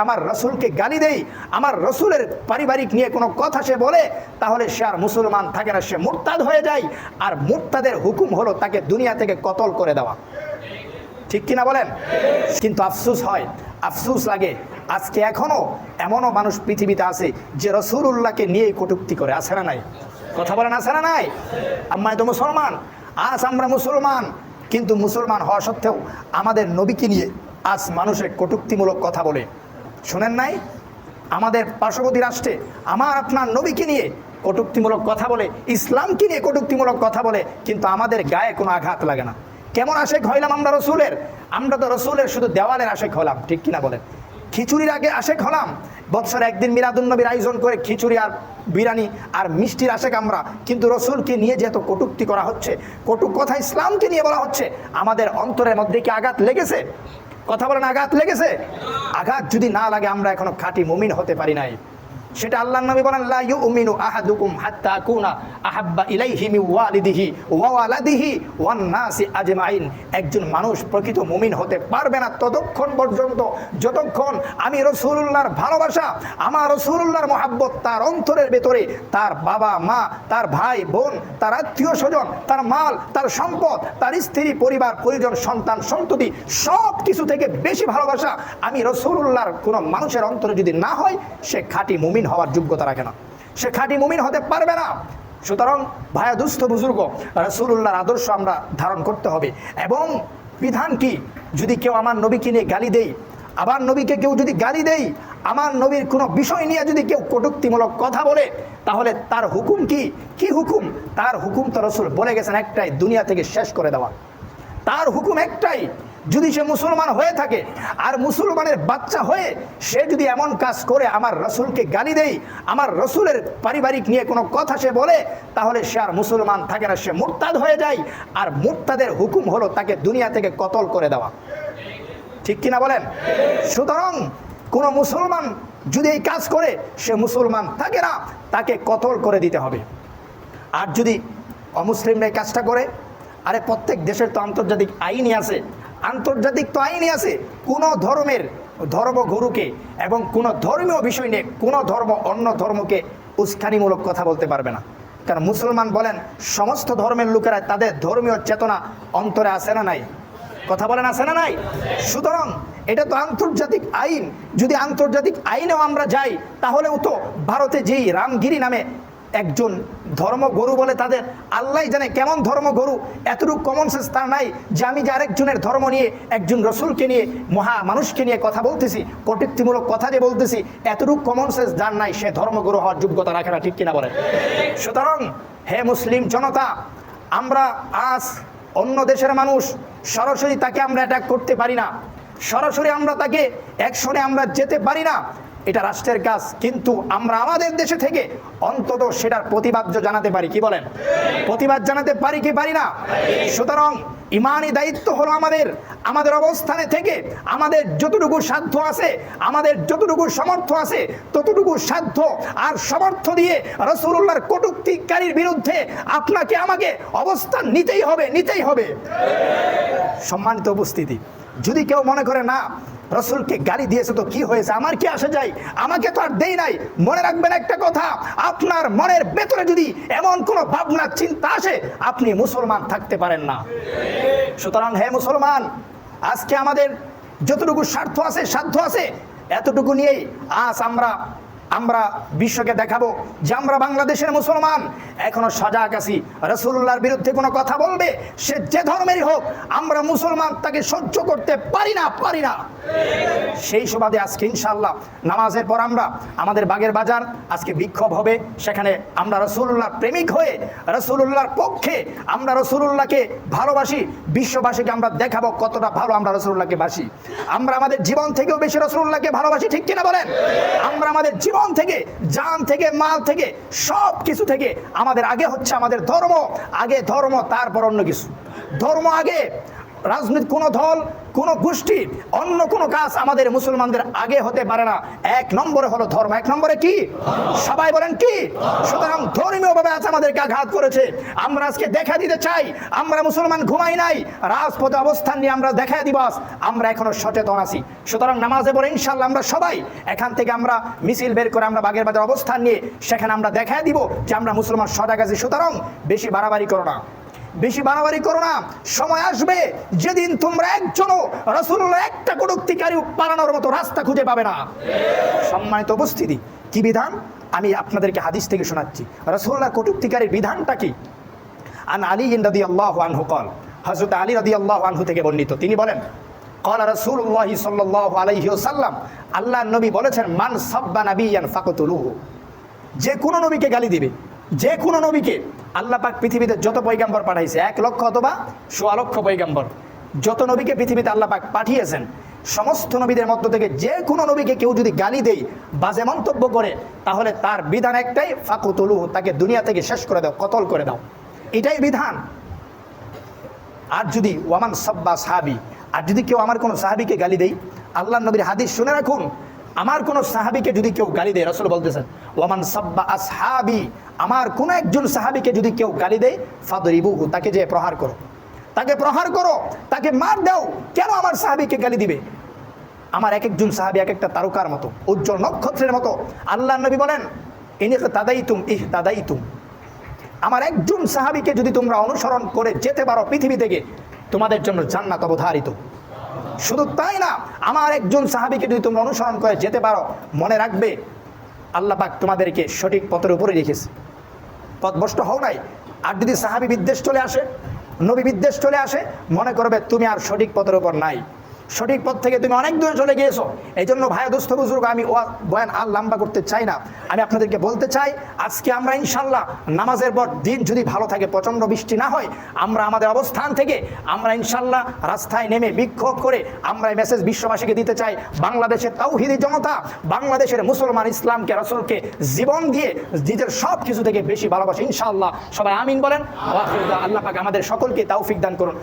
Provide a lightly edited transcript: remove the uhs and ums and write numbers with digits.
আমার রসুলকে গালি দেই, আমার রসুলের পারিবারিক নিয়ে কোনো কথা সে বলে, তাহলে সে আর মুসলমান থাকে না, সে মুরতাদ হয়ে যায়। আর মুরতাদের হুকুম হলো তাকে দুনিয়া থেকে কতল করে দেওয়া। ঠিক কিনা বলেন? কিন্তু আফসোস হয়, আফসোস লাগে, আজকে এখনো এমনও মানুষ পৃথিবীতে আছে যে রসুলুল্লাহকে নিয়ে কটূক্তি করে। আছে না নাই? কথা বলেন, আছে না নাই? আমরা তো মুসলমান, আজ আমরা মুসলমান, কিন্তু মুসলমান হওয়া সত্ত্বেও আমাদের নবীকে নিয়ে আজ মানুষের কটূক্তিমূলক কথা বলে। শোনেন নাই? আমাদের পার্শ্ববর্তী রাষ্ট্রে আমার আপনার নবীকে নিয়ে কটূক্তিমূলক কথা বলে, ইসলামকে নিয়ে কটূক্তিমূলক কথা বলে, কিন্তু আমাদের গায়ে কোনো আঘাত লাগে না। কেমন আশেক হইলাম আমরা রসুলের? আমরা তো রসুলের শুধু দেওয়ালের আশেক হলাম। ঠিক কিনা বলেন? খিচুড়ির আগে আশেক হলাম, বৎসরে একদিন মিলাদুন্নবীর আয়োজন করে খিচুড়ি আর বিরিয়ানি আর মিষ্টির আশেক আমরা, কিন্তু রসুলকে নিয়ে যে এত কটূক্তি করা হচ্ছে, কটু কথা ইসলামকে নিয়ে বলা হচ্ছে, আমাদের অন্তরের মধ্যে কি আঘাত লেগেছে? কথা বলেন, আঘাত লেগেছে? আঘাত যদি না লাগে আমরা এখনো খাঁটি মুমিন হতে পারি নাই। সেটা আল্লাহর নবী বলেন, লা ইউমিনু আহাদুকুম হাত্তা আকুনা আহাব্বা ইলাইহি মিন ওয়ালিদিহি ওয়া ওয়ালাদিহি ওয়ান নাসি আজমাইন। একজন মানুষ প্রকৃত মুমিন হতে পারবে না ততক্ষণ পর্যন্ত যতক্ষণ আমি রাসূলুল্লাহর ভালোবাসা, আমার রাসূলুল্লাহর মহব্বত তার অন্তরের ভেতরে, তার বাবা মা, তার ভাই বোন, তার আত্মীয় স্বজন, তার মাল, তার সম্পদ, তার স্ত্রী, পরিবার, পরিজন, সন্তান, সন্ততি, সব কিছু থেকে বেশি ভালোবাসা আমি রাসূলুল্লাহর কোনো মানুষের অন্তরে যদি না হয়, সে খাঁটি মুমিন হওয়ার যোগ্যতা রাখে না, সে খাঁটি মুমিন হতে পারবে না। সুতরাং ভাইয়া দুস্থ বুজুর্গ, রাসূলুল্লাহর আদর্শ আমরা ধারণ করতে হবে। এবং বিধান কি? যদি কেউ আমার নবীকে নিয়ে গালি দেই, আবার নবীকে কেউ যদি গালি দেই, আমার নবীর কোনো বিষয় নিয়ে যদি কেউ কটূক্তিমূলক কথা বলে, তাহলে তার হুকুম কি? কি হুকুম? তার হুকুম তো রাসূল বলে গেছেন একটাই, দুনিয়া থেকে শেষ করে দেওয়া। তার হুকুম একটাই, যদি সে মুসলমান হয়ে থাকে আর মুসলমানের বাচ্চা হয়ে সে যদি এমন কাজ করে, আমার রসুলকে গালি দেই, আমার রসুলের পারিবারিক নিয়ে কোনো কথা সে বলে, তাহলে সে আর মুসলমান থাকে না, সে মুরতাদ হয়ে যায়। আর মুরতাদের হুকুম হলো তাকে দুনিয়া থেকে কতল করে দেওয়া। ঠিক কিনা বলেন? সুতরাং কোনো মুসলমান যদি এই কাজ করে, সে মুসলমান থাকে না, তাকে কতল করে দিতে হবে। আর যদি অমুসলিমরা এই কাজটা করে, আরে প্রত্যেক দেশের তো আন্তর্জাতিক আইনই আছে, আন্তর্জাতিক তো আইনই আছে। কোনো ধর্মের ধর্মগুরুকে এবং কোনো ধর্মীয় বিষয় নিয়ে কোনো ধর্ম অন্য ধর্মকে উস্কানিমূলক কথা বলতে পারবে না। কারণ মুসলমান বলেন, সমস্ত ধর্মের লোকেরা তাদের ধর্মীয় চেতনা অন্তরে আছে না নাই? কথা বলেন, আছে না নাই? সুতরাং এটা তো আন্তর্জাতিক আইন। যদি আন্তর্জাতিক আইনেও আমরা যাই, তাহলেও তো ভারতে যেই রামগিরি নামে একজন ধর্মগুরু বলে, তাদের আল্লাহ জানে কেমন ধর্মগুরু, এতটুকু কমন সেন্স তার নাই যে আমি যে আরেকজনের ধর্ম নিয়ে, একজন রসুলকে নিয়ে, মহা মানুষকে নিয়ে কথা বলতেছি, কটূক্তিমূলক কথা যে বলতেছি, এতটুকু কমন সেন্স যার নাই, সে ধর্মগুরু হওয়ার যোগ্যতা রাখে না। ঠিক কিনা বলেন? সুতরাং হে মুসলিম জনতা, আমরা আজ অন্য দেশের মানুষ, সরাসরি তাকে আমরা অ্যাটাক করতে পারি না, সরাসরি আমরা তাকে অ্যাকশনে আমরা যেতে পারি না, এটা রাষ্ট্রের কাজ। কিন্তু আমরা আমাদের দেশে থেকে অন্তত সেটার প্রতিবাদ জানাতে পারি। কি বলেন? প্রতিবাদ জানাতে পারি কি পারি না? সুতরাং ইমানি দায়িত্ব হলো আমাদের অবস্থানে থেকে আমাদের যতটুকু সাধ্য আছে, আমাদের যতটুকু সামর্থ্য আছে, ততটুকু সাধ্য আর সামর্থ্য দিয়ে রাসূলুল্লাহর কটূক্তিকারীর বিরুদ্ধে আপনাকে আমাকে অবস্থান নিতেই হবে, নিতেই হবে। সম্মানিত উপস্থিতি, যদি কেউ মনে করে না রসুলকে গালি দিয়েছে তো কি হয়েছে, আমার কি আসে যায়, আমাকে তো আর দেই নাই, মনে রাখবেন একটা কথা, আপনার মনের ভেতরে যদি এমন কোনো ভাবনা চিন্তা আসে, আপনি মুসলমান থাকতে পারেন না। সুতরাং হে মুসলমান, আজকে আমাদের যতটুকু স্বার্থ আছে, সাধ্য আছে, এতটুকু নিয়েই আজ আমরা বিশ্বকে দেখাবো যে আমরা বাংলাদেশের মুসলমান এখনো সজাগ আছি। রাসূলুল্লাহর বিরুদ্ধে কোনো কথা বলবে, সে যে ধর্মেরই হোক, আমরা মুসলমান তাকে সহ্য করতে পারি না। সেই সুবাদে আজকে ইনশাআল্লাহ নামাজের পর আমরা আমাদের বাগের বাজার আজকে বিক্ষোভ হবে, সেখানে আমরা রাসূলুল্লাহর প্রেমিক হয়ে রাসূলুল্লাহর পক্ষে আমরা রাসূলুল্লাহকে ভালোবাসি, বিশ্ববাসীকে আমরা দেখাবো কতটা ভালো আমরা রাসূলুল্লাহকে বাসি। আমরা আমাদের জীবন থেকেও বেশি রাসূলুল্লাহকে ভালোবাসি। ঠিক কিনা বলেন? আমরা আমাদের জীবন থেকে, জান থেকে, মাল থেকে, সব কিছু থেকে আমাদের আগে হচ্ছে আমাদের ধর্ম, আগে ধর্ম, তারপর অন্য কিছু। ধর্ম আগে, রাজনীতি, কোনো দল, কোনো গোষ্ঠী, অন্য কোনো কাজ আমাদের মুসলমানদের আগে হতে পারে না। এক নম্বরে হলো ধর্ম। এক নম্বরে কি? সবাই বলেন কি? সুতরাং ধর্মীয়ভাবে আজ আমাদেরকে আঘাত করেছে। আমরা আজকে দেখা দিতে চাই আমরা মুসলমান ঘুমাই নাই, রাজপথে অবস্থান নিয়ে আমরা দেখা দিব আমরা এখনো সচেতন আছি। সুতরাং নামাজে পড়ে ইনশাল্লাহ আমরা সবাই এখান থেকে আমরা মিছিল বের করে আমরা বাগের বাজার অবস্থান নিয়ে সেখানে আমরা দেখা দিব যে আমরা মুসলমান সজাগ আছি। সুতরাং বেশি বাড়াবাড়ি করো না, বেশি বাড়াবাড়ি করো না। সময় আসবে যেদিন তোমরা একজনও রাসূলুল্লাহ একটা কটূক্তিকারী পালানোর মতো রাস্তা খুঁজে পাবে না। সম্মানিত উপস্থিতি, কি বিধান আমি আপনাদেরকে হাদিস থেকে শোনাচ্ছি। রাসূলুল্লাহ কটূক্তিকারীর বিধানটা কি? আন আলী রাদিয়াল্লাহু আনহু قال, হযরত আলী রাদিয়াল্লাহু আনহু থেকে বর্ণিত, তিনি বলেন قال রাসূলুল্লাহ সাল্লাল্লাহু আলাইহি ওয়াসাল্লাম, আল্লাহর নবী বলেছেন, মান সাব্বা নাবিয়ান ফাকতুলুহু, যে কোনো নবীকে গালি দিবে, যে কোনো নবীকে, আল্লাহ পাক পৃথিবীতে যত পয়গাম্বর পাঠাইছে 1 লক্ষ অথবা 1.25 লক্ষ পয়গাম্বর, যত নবীকে পৃথিবীতে আল্লাহ পাক পাঠিয়েছেন, সমস্ত নবীদের মধ্য থেকে যে কোনো নবীকে কেউ যদি গালি দেয়, বাজে মন্তব্য করে, তাহলে তার বিধান একটাই, ফাকতুলুহু, তাকে দুনিয়া থেকে শেষ করে দাও, কতল করে দাও, এটাই বিধান। আর যদি ওয়ামান সাব্বা সাহাবি, আর যদি কেউ আমার কোনো সাহাবিকে গালি দেয়, আল্লাহ নবীর হাদিস শুনে রাখুন, আমার কোনো সাহাবিকে যদি কেউ গালি দেয়, রাসূল বলতেছেন ওয়ামান সাব্বা আসহাবি, আমার কোনো একজন সাহাবিকে যদি কেউ গালি দেয়, ফাদরিবুহু, তাকে যে প্রহার করো, তাকে প্রহার করো, তাকে মার দাও। কেন আমার সাহাবিকে গালি দিবে? আমার এক একজন সাহাবি এক একটা তারকার মতো, উজ্জ্বল নক্ষত্রের মতো। আল্লাহ নবী বলেন ইনতাদাইতুম ইহতাদাইতুম, আমার একজন সাহাবিকে যদি তোমরা অনুসরণ করে যেতে পারো পৃথিবী থেকে, তোমাদের জন্য জান্নাত অবধারিত। শুধু তাই না, আমার একজন সাহাবিকে যদি তোমরা অনুসরণ করে যেতে পারো, মনে রাখবে আল্লাহ পাক তোমাদেরকে সঠিক পথের উপরে রেখেছে, পথভ্রষ্ট হও নাই। আর যদি সাহাবি বিদ্বেষ চলে আসে, নবী বিদ্বেষ চলে আসে, মনে করবে তুমি আর সঠিক পথের উপর নাই, সঠিক পথ থেকে তুমি অনেক দূরে চলে গিয়েছো। এই জন্য ভাই দোস্ত বুজুর্গ, আমি বয়ান আর লম্বা করতে চাই না। আমি আপনাদেরকে বলতে চাই, আজকে আমরা ইনশাল্লাহ নামাজের পর দিন যদি ভালো থাকে, প্রচণ্ড বৃষ্টি না হয়, আমরা আমাদের অবস্থান থেকে আমরা ইনশাল্লাহ রাস্তায় নেমে বিক্ষোভ করে আমরা এই মেসেজ বিশ্ববাসীকে দিতে চাই, বাংলাদেশের তাওহীদি জনতা, বাংলাদেশের মুসলমান ইসলামকে, রাসূলকে জীবন দিয়ে নিজের সব কিছু থেকে বেশি ভালোবাসে। ইনশাআল্লাহ সবাই আমিন বলেন। আল্লাহ পাক আমাদের সকলকে তৌফিক দান করুন।